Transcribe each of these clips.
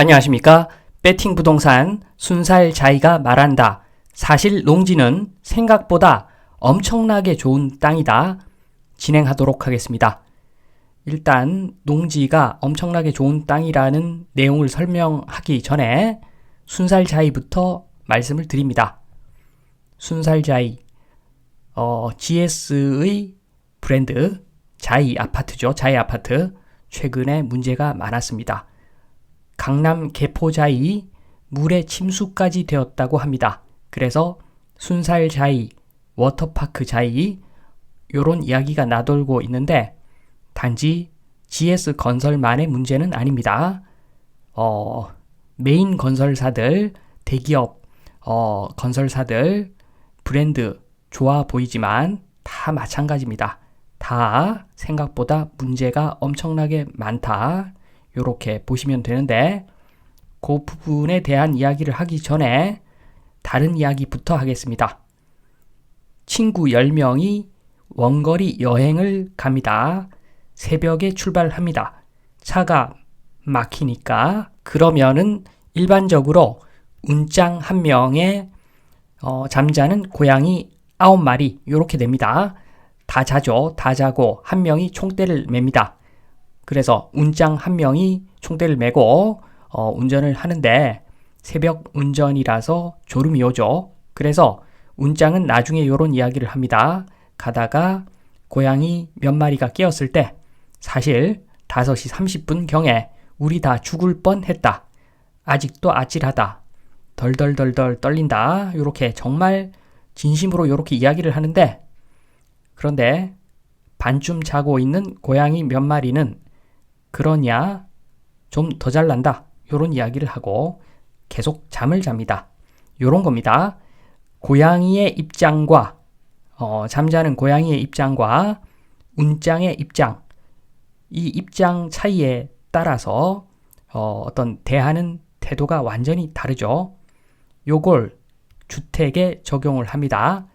안녕하십니까? 배팅 부동산 순살자이가 말한다. 사실 농지는 생각보다 엄청나게 좋은 땅이다. 진행하도록 하겠습니다. 일단 농지가 엄청나게 좋은 땅이라는 내용을 설명하기 전에 순살자이부터 말씀을 드립니다. 순살자이, GS의 브랜드 자이 아파트죠. 자이 아파트 최근에 문제가 많았습니다. 강남 개포자이 물에 침수까지 되었다고 합니다. 그래서 순살자이, 워터파크자이 요런 이야기가 나돌고 있는데 단지 GS건설만의 문제는 아닙니다. 메인 건설사들, 대기업 건설사들 브랜드 좋아 보이지만 다 마찬가지입니다. 다 생각보다 문제가 엄청나게 많다. 이렇게 보시면 되는데 그 부분에 대한 이야기를 하기 전에 다른 이야기부터 하겠습니다. 친구 10명이 원거리 여행을 갑니다. 새벽에 출발합니다. 차가 막히니까 그러면은 일반적으로 운짱 1명에 잠자는 고양이 9마리 이렇게 됩니다. 다 자죠. 다 자고 1명이 총대를 맵니다. 그래서 운짱 1명이 총대를 메고 운전을 하는데 새벽 운전이라서 졸음이 오죠. 그래서 운짱은 나중에 이런 이야기를 합니다. 가다가 고양이 몇 마리가 깨었을 때 사실 5시 30분경에 우리 다 죽을 뻔했다. 아직도 아찔하다. 덜덜덜덜 떨린다. 이렇게 정말 진심으로 이렇게 이야기를 하는데 그런데 반쯤 자고 있는 고양이 몇 마리는 그러냐 좀 더 잘난다 요런 이야기를 하고 계속 잠을 잡니다. 요런 겁니다. 고양이의 입장과 잠자는 고양이의 입장과 운짱의 입장 이 입장 차이에 따라서 어떤 대하는 태도가 완전히 다르죠. 요걸 주택에 적용을 합니다.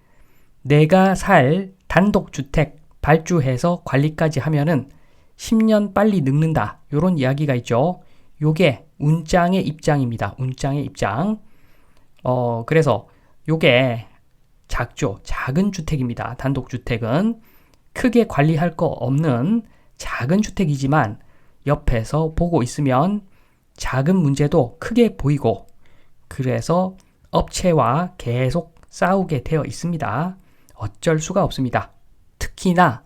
내가 살 단독주택 발주해서 관리까지 하면은 10년 빨리 늙는다. 요런 이야기가 있죠. 요게 운짱의 입장입니다. 운짱의 입장. 그래서 요게 작죠. 작은 주택입니다. 단독주택은 크게 관리할 거 없는 작은 주택이지만 옆에서 보고 있으면 작은 문제도 크게 보이고 그래서 업체와 계속 싸우게 되어 있습니다. 어쩔 수가 없습니다. 특히나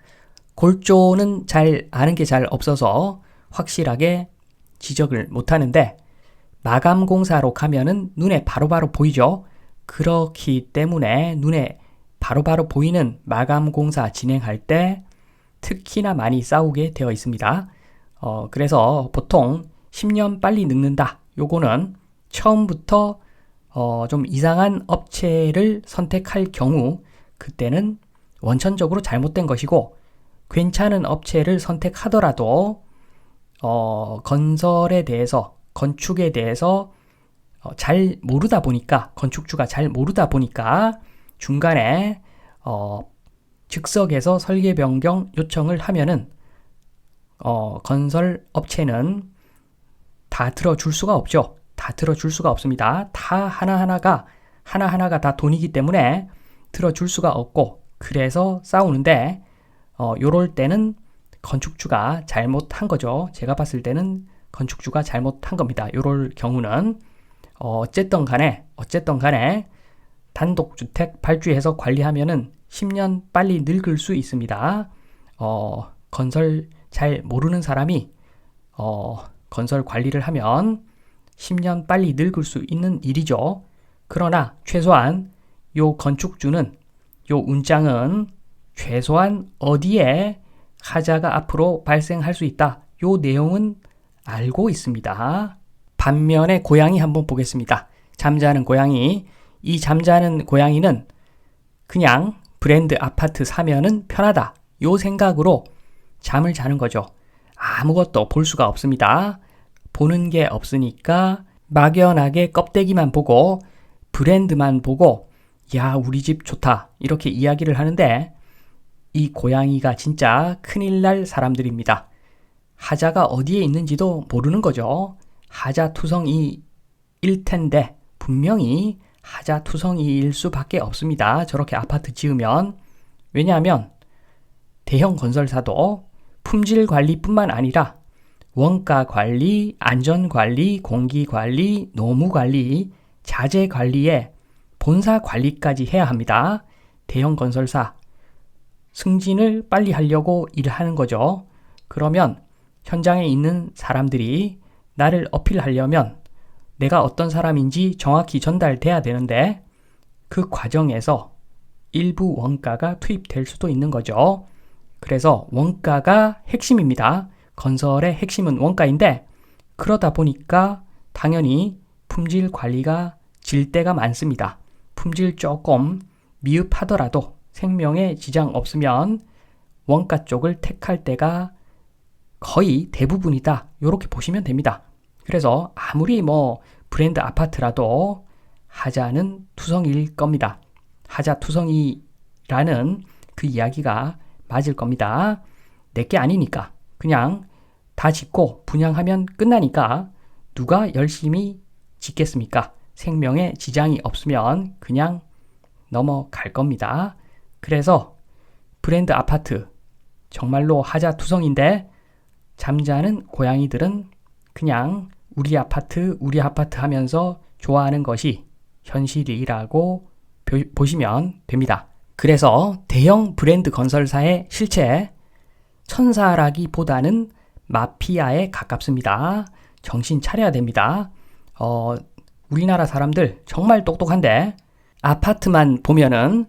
골조는 잘 아는 게 잘 없어서 확실하게 지적을 못하는데 마감공사로 가면은 눈에 바로바로 보이죠. 그렇기 때문에 눈에 바로바로 보이는 마감공사 진행할 때 특히나 많이 싸우게 되어 있습니다. 그래서 보통 10년 빨리 늙는다. 요거는 처음부터 좀 이상한 업체를 선택할 경우 그때는 원천적으로 잘못된 것이고 괜찮은 업체를 선택하더라도 건설에 대해서 건축에 대해서 잘 모르다 보니까 건축주가 잘 모르다 보니까 중간에 즉석에서 설계 변경 요청을 하면은 건설 업체는 다 들어줄 수가 없죠. 다 들어줄 수가 없습니다. 다 하나하나가 다 돈이기 때문에 들어줄 수가 없고 그래서 싸우는데 요럴 때는 건축주가 잘못한 거죠. 제가 봤을 때는 건축주가 잘못한 겁니다. 요럴 경우는 어쨌든 간에 단독주택 발주해서 관리하면은 10년 빨리 늙을 수 있습니다. 건설 잘 모르는 사람이 건설 관리를 하면 10년 빨리 늙을 수 있는 일이죠. 그러나 최소한 요 건축주는 요 운짱은 최소한 어디에 하자가 앞으로 발생할 수 있다. 요 내용은 알고 있습니다. 반면에 고양이 한번 보겠습니다. 잠자는 고양이. 이 잠자는 고양이는 그냥 브랜드 아파트 사면은 편하다. 요 생각으로 잠을 자는 거죠. 아무것도 볼 수가 없습니다. 보는 게 없으니까 막연하게 껍데기만 보고 브랜드만 보고 야 우리 집 좋다 이렇게 이야기를 하는데 이 고양이가 진짜 큰일 날 사람들입니다. 하자가 어디에 있는지도 모르는 거죠. 하자투성이일 텐데 분명히 하자투성이일 수밖에 없습니다. 저렇게 아파트 지으면. 왜냐하면 대형 건설사도 품질 관리뿐만 아니라 원가 관리, 안전 관리, 공기 관리, 노무 관리, 자재 관리에 본사 관리까지 해야 합니다. 대형 건설사 승진을 빨리 하려고 일하는 거죠. 그러면 현장에 있는 사람들이 나를 어필하려면 내가 어떤 사람인지 정확히 전달돼야 되는데 그 과정에서 일부 원가가 투입될 수도 있는 거죠. 그래서 원가가 핵심입니다. 건설의 핵심은 원가인데 그러다 보니까 당연히 품질 관리가 질 때가 많습니다. 품질 조금 미흡하더라도 생명에 지장 없으면 원가 쪽을 택할 때가 거의 대부분이다. 이렇게 보시면 됩니다. 그래서 아무리 브랜드 아파트라도 하자는 투성이일 겁니다. 하자 투성이라는 그 이야기가 맞을 겁니다. 내게 아니니까 그냥 다 짓고 분양하면 끝나니까 누가 열심히 짓겠습니까? 생명에 지장이 없으면 그냥 넘어갈 겁니다. 그래서 브랜드 아파트 정말로 하자투성인데 잠자는 고양이들은 그냥 우리 아파트 하면서 좋아하는 것이 현실이라고 보시면 됩니다. 그래서 대형 브랜드 건설사의 실체 천사라기보다는 마피아에 가깝습니다. 정신 차려야 됩니다. 우리나라 사람들 정말 똑똑한데 아파트만 보면은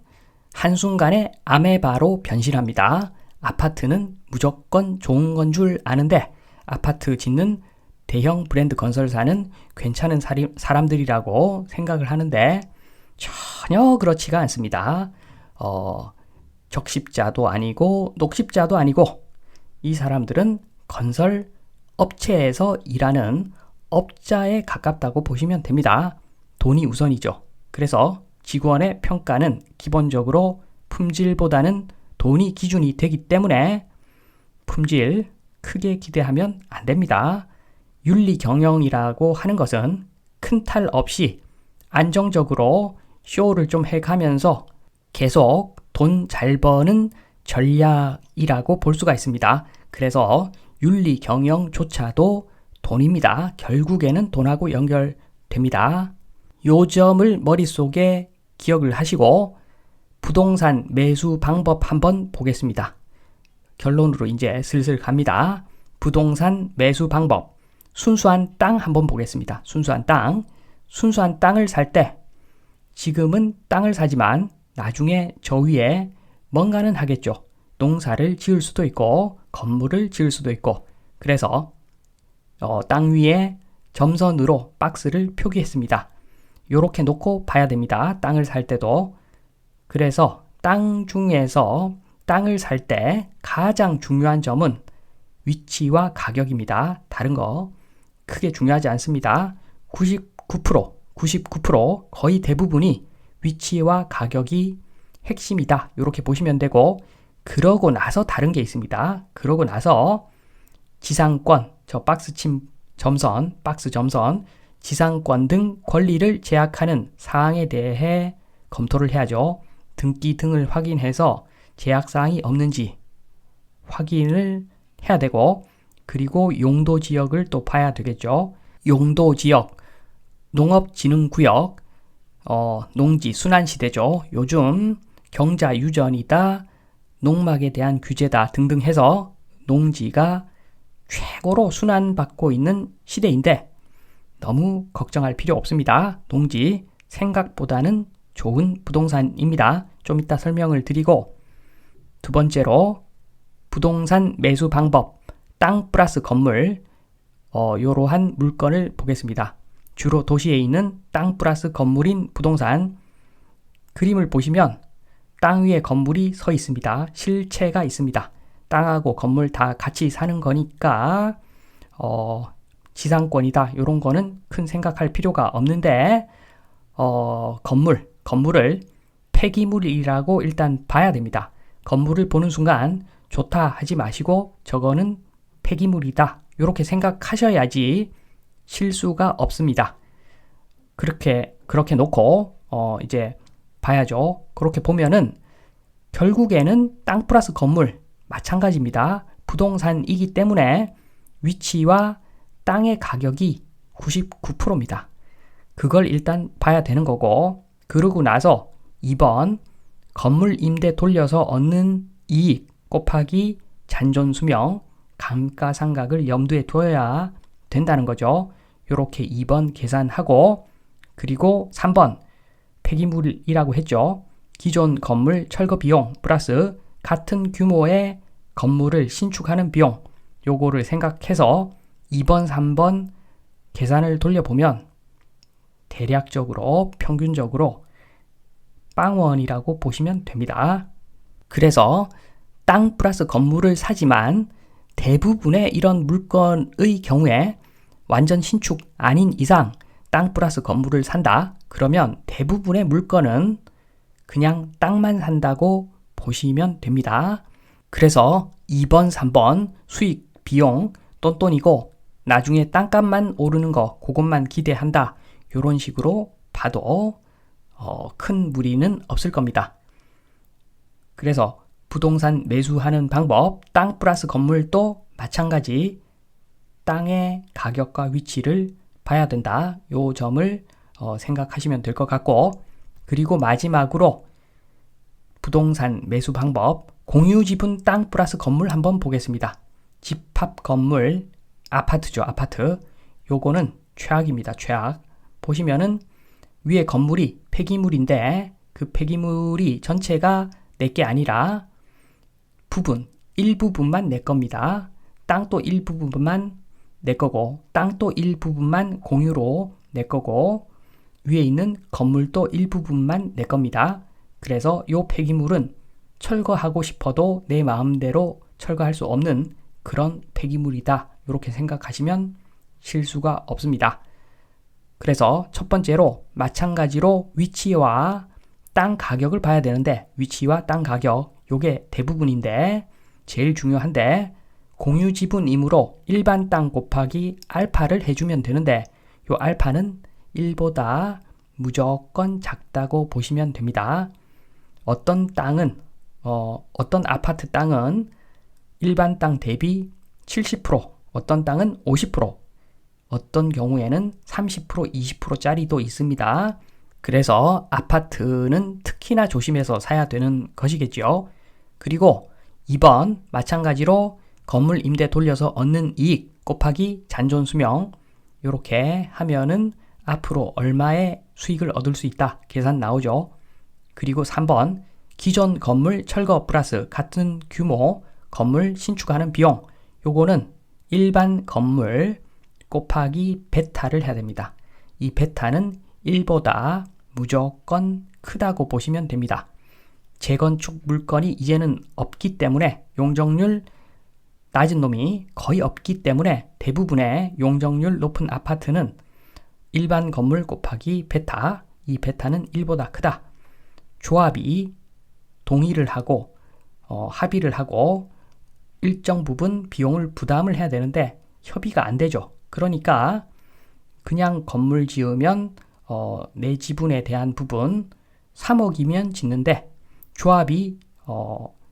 한순간에 아메바로 변신합니다. 아파트는 무조건 좋은 건 줄 아는데 아파트 짓는 대형 브랜드 건설사는 괜찮은 사람들이라고 생각을 하는데 전혀 그렇지가 않습니다. 적십자도 아니고 녹십자도 아니고 이 사람들은 건설 업체에서 일하는 업자에 가깝다고 보시면 됩니다. 돈이 우선이죠. 그래서 직원의 평가는 기본적으로 품질보다는 돈이 기준이 되기 때문에 품질 크게 기대하면 안 됩니다. 윤리 경영이라고 하는 것은 큰 탈 없이 안정적으로 쇼를 좀 해가면서 계속 돈 잘 버는 전략이라고 볼 수가 있습니다. 그래서 윤리 경영조차도 돈입니다. 결국에는 돈하고 연결됩니다. 요 점을 머릿속에 기억을 하시고 부동산 매수 방법 한번 보겠습니다. 결론으로 이제 슬슬 갑니다. 부동산 매수 방법. 순수한 땅 한번 보겠습니다. 순수한 땅. 순수한 땅을 살 때 지금은 땅을 사지만 나중에 저 위에 뭔가는 하겠죠. 농사를 지을 수도 있고 건물을 지을 수도 있고 그래서 땅 위에 점선으로 박스를 표기했습니다. 요렇게 놓고 봐야 됩니다. 땅을 살 때도. 그래서 땅 중에서 땅을 살 때 가장 중요한 점은 위치와 가격입니다. 다른 거 크게 중요하지 않습니다. 99% 거의 대부분이 위치와 가격이 핵심이다. 이렇게 보시면 되고 그러고 나서 다른 게 있습니다. 그러고 나서 지상권, 저 박스 점선, 지상권 등 권리를 제약하는 사항에 대해 검토를 해야죠. 등기 등을 확인해서 제약사항이 없는지 확인을 해야 되고 그리고 용도 지역을 또 봐야 되겠죠. 용도 지역, 농업진흥구역, 농지 순환시대죠. 요즘 경자 유전이다, 농막에 대한 규제다 등등 해서 농지가 최고로 순환받고 있는 시대인데 너무 걱정할 필요 없습니다. 농지 생각보다는 좋은 부동산입니다. 좀 이따 설명을 드리고 두 번째로 부동산 매수 방법, 땅 플러스 건물 이러한 물건을 보겠습니다. 주로 도시에 있는 땅 플러스 건물인 부동산 그림을 보시면 땅 위에 건물이 서 있습니다. 실체가 있습니다. 땅하고 건물 다 같이 사는 거니까 지상권이다. 이런 거는 큰 생각할 필요가 없는데 건물을 폐기물이라고 일단 봐야 됩니다. 건물을 보는 순간 좋다 하지 마시고 저거는 폐기물이다. 이렇게 생각하셔야지 실수가 없습니다. 그렇게 놓고 이제 봐야죠. 그렇게 보면은 결국에는 땅 플러스 건물 마찬가지입니다. 부동산이기 때문에 위치와 땅의 가격이 99%입니다. 그걸 일단 봐야 되는 거고, 그러고 나서 2번 건물 임대 돌려서 얻는 이익 곱하기 잔존 수명 감가상각을 염두에 두어야 된다는 거죠. 이렇게 2번 계산하고, 그리고 3번 폐기물이라고 했죠. 기존 건물 철거 비용 플러스 같은 규모의 건물을 신축하는 비용, 요거를 생각해서 2번, 3번 계산을 돌려보면 대략적으로 평균적으로 빵원이라고 보시면 됩니다. 그래서 땅 플러스 건물을 사지만 대부분의 이런 물건의 경우에 완전 신축 아닌 이상 땅 플러스 건물을 산다. 그러면 대부분의 물건은 그냥 땅만 산다고 보시면 됩니다. 그래서 2번, 3번 수익, 비용 똔똔이고 나중에 땅값만 오르는 거 그것만 기대한다. 이런 식으로 봐도 큰 무리는 없을 겁니다. 그래서 부동산 매수하는 방법, 땅 플러스 건물도 마찬가지 땅의 가격과 위치를 봐야 된다. 요 점을 생각하시면 될 것 같고, 그리고 마지막으로 부동산 매수 방법, 공유 지분 땅 플러스 건물 한번 보겠습니다. 집합 건물, 아파트죠, 아파트. 요거는 최악입니다, 최악. 보시면은 위에 건물이 폐기물인데 그 폐기물이 전체가 내게 아니라 일부분만 내 겁니다. 땅도 일부분만 내 거고, 땅도 일부분만 공유로 내 거고, 위에 있는 건물도 일부분만 내 겁니다. 그래서 이 폐기물은 철거하고 싶어도 내 마음대로 철거할 수 없는 그런 폐기물이다. 이렇게 생각하시면 실수가 없습니다. 그래서 첫 번째로 마찬가지로 위치와 땅 가격을 봐야 되는데, 위치와 땅 가격 요게 대부분인데 제일 중요한데, 공유 지분이므로 일반 땅 곱하기 알파를 해주면 되는데, 요 알파는 1보다 무조건 작다고 보시면 됩니다. 어떤 땅은 어떤 아파트 땅은 일반 땅 대비 70%, 어떤 땅은 50%, 어떤 경우에는 30%, 20%짜리도 있습니다. 그래서 아파트는 특히나 조심해서 사야 되는 것이겠죠. 그리고 2번 마찬가지로 건물 임대 돌려서 얻는 이익 곱하기 잔존 수명, 이렇게 하면은 앞으로 얼마의 수익을 얻을 수 있다 계산 나오죠. 그리고 3번 기존 건물 철거 플러스 같은 규모 건물 신축하는 비용, 요거는 일반 건물 곱하기 베타를 해야 됩니다. 이 베타는 1보다 무조건 크다고 보시면 됩니다. 재건축 물건이 이제는 없기 때문에, 용적률 낮은 놈이 거의 없기 때문에 대부분의 용적률 높은 아파트는 일반 건물 곱하기 베타, 이 베타는 1보다 크다. 조합이 동의를 하고 합의를 하고 일정 부분 비용을 부담을 해야 되는데 협의가 안 되죠. 그러니까 그냥 건물 지으면 내 지분에 대한 부분 3억이면 짓는데 조합이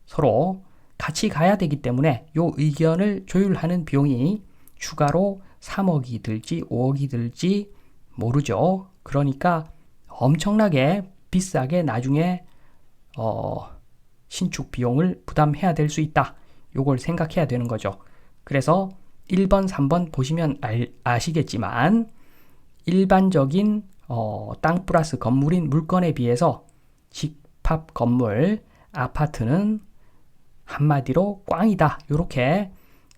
서로 같이 가야 되기 때문에 요 의견을 조율하는 비용이 추가로 3억이 들지 5억이 들지 모르죠. 그러니까 엄청나게 비싸게 나중에 신축 비용을 부담해야 될 수 있다. 요걸 생각해야 되는 거죠. 그래서 1번, 3번 보시면 아시겠지만 일반적인 땅 플러스 건물인 물건에 비해서 집합 건물, 아파트는 한마디로 꽝이다. 이렇게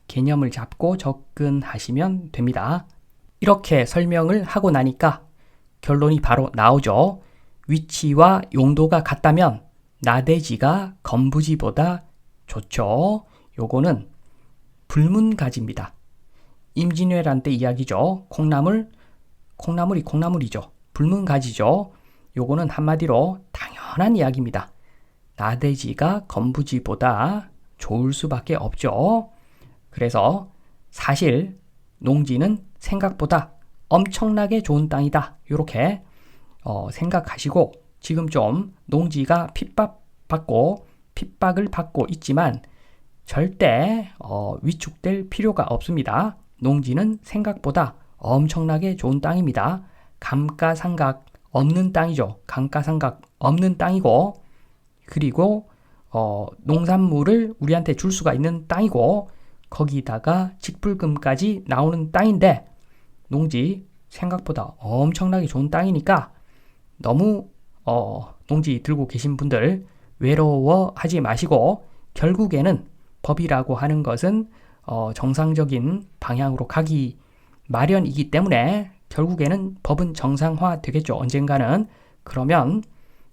개념을 잡고 접근하시면 됩니다. 이렇게 설명을 하고 나니까 결론이 바로 나오죠. 위치와 용도가 같다면 나대지가 건부지보다 좋죠. 요거는 불문가지입니다. 임진왜란 때 이야기죠. 콩나물이 콩나물이죠. 불문가지죠. 요거는 한마디로 당연한 이야기입니다. 나대지가 건부지보다 좋을 수밖에 없죠. 그래서 사실 농지는 생각보다 엄청나게 좋은 땅이다. 이렇게 생각하시고 지금 좀 농지가 핍박을 받고 있지만 절대 위축될 필요가 없습니다. 농지는 생각보다 엄청나게 좋은 땅입니다. 감가상각 없는 땅이죠. 감가상각 없는 땅이고 그리고 농산물을 우리한테 줄 수가 있는 땅이고 거기다가 직불금까지 나오는 땅인데 농지 생각보다 엄청나게 좋은 땅이니까 너무 농지 들고 계신 분들 외로워하지 마시고 결국에는 법이라고 하는 것은 정상적인 방향으로 가기 마련이기 때문에 결국에는 법은 정상화 되겠죠. 언젠가는. 그러면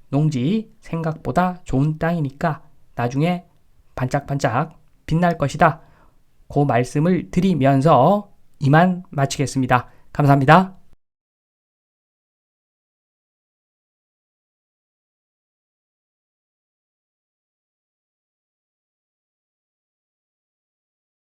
농지 생각보다 좋은 땅이니까 나중에 반짝반짝 빛날 것이다. 그 말씀을 드리면서 이만 마치겠습니다. 감사합니다.